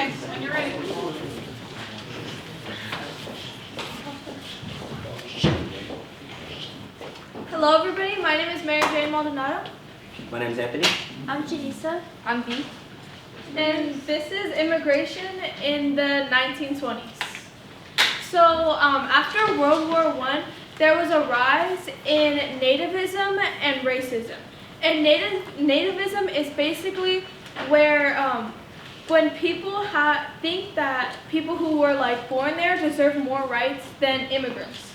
Next, when you're ready. Hello everybody, my name is Mary Jane Maldonado. My name is Anthony. I'm Janisa. I'm B. And this is Immigration in the 1920s. So after World War I, there was a rise in nativism and racism. And nativism is basically where when people think that people who were born there deserve more rights than immigrants.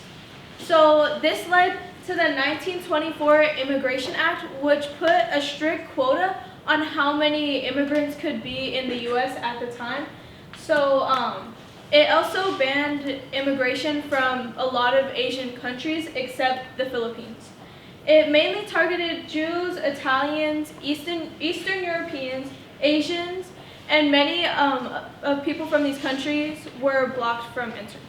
So this led to the 1924 Immigration Act, which put a strict quota on how many immigrants could be in the U.S. at the time. So it also banned immigration from a lot of Asian countries except the Philippines. It mainly targeted Jews, Italians, Eastern Europeans, Asians, and many of people from these countries were blocked from entering.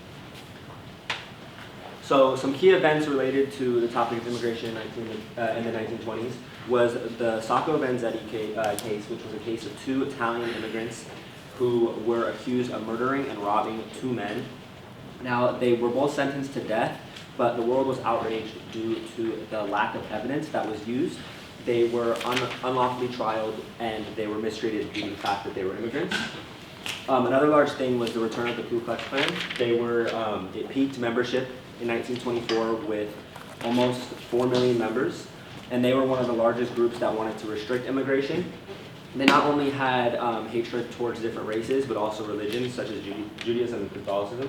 So some key events related to the topic of immigration in the 1920s was the Sacco Vanzetti case, which was a case of two Italian immigrants who were accused of murdering and robbing two men. Now, they were both sentenced to death, but the world was outraged due to the lack of evidence that was used. They were unlawfully trialed and they were mistreated due to the fact that they were immigrants. Another large thing was the return of the Ku Klux Klan. It peaked membership in 1924 with almost 4 million members, and they were one of the largest groups that wanted to restrict immigration. They not only had hatred towards different races, but also religions such as Judaism and Catholicism.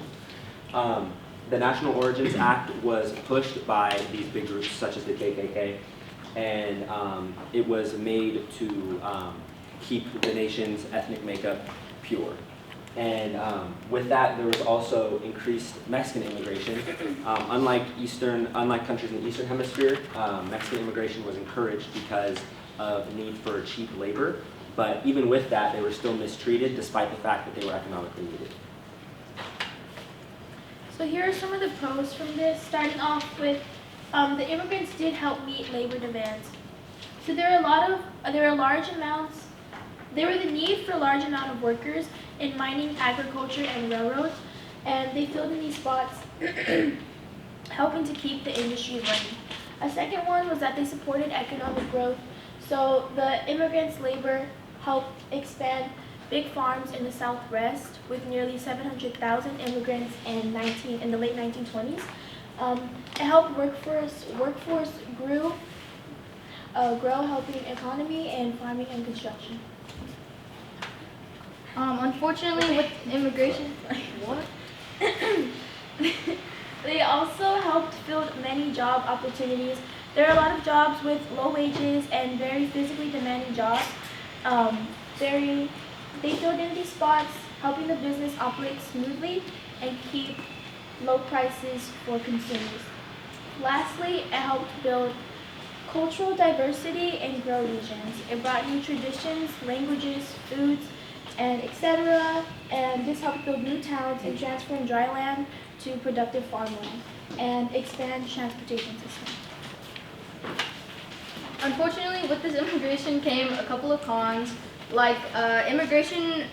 The National Origins Act was pushed by these big groups such as the KKK, and it was made to keep the nation's ethnic makeup pure. And with that, there was also increased Mexican immigration. Unlike countries in the Eastern Hemisphere, Mexican immigration was encouraged because of need for cheap labor. But even with that, they were still mistreated despite the fact that they were economically needed. So here are some of the pros from this, starting off with the immigrants did help meet labor demands. So there were the need for a large amount of workers in mining, agriculture, and railroads, and they filled in these spots, helping to keep the industry running. A second one was that they supported economic growth. So the immigrants' labor helped expand big farms in the Southwest with nearly 700,000 immigrants in the late 1920s. It helped workforce grow, helping economy and farming and construction. Unfortunately, with immigration, They also helped fill many job opportunities. There are a lot of jobs with low wages and very physically demanding jobs. They filled in these spots, helping the business operate smoothly and keep low prices for consumers. Lastly, it helped build cultural diversity and grow regions. It brought new traditions, languages, foods, and etc. And this helped build new towns and transform dry land to productive farmland and expand transportation systems. unfortunately, with this immigration came a couple of cons, like immigration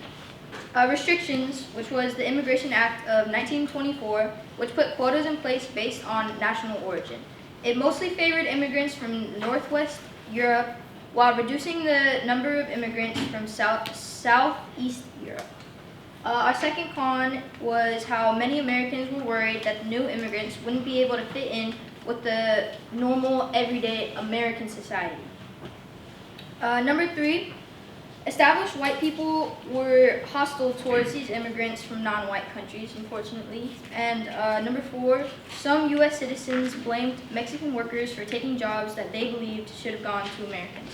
restrictions, which was the Immigration Act of 1924, which put quotas in place based on national origin. It mostly favored immigrants from Northwest Europe, while reducing the number of immigrants from Southeast Europe. Our second con was how many Americans were worried that the new immigrants wouldn't be able to fit in with the normal, everyday American society. Number three, established white people were hostile towards these immigrants from non-white countries, unfortunately. And number four, some U.S. citizens blamed Mexican workers for taking jobs that they believed should have gone to Americans.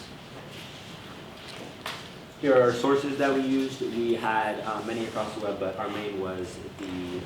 Here are sources that we used. We had many across the web, but our main was the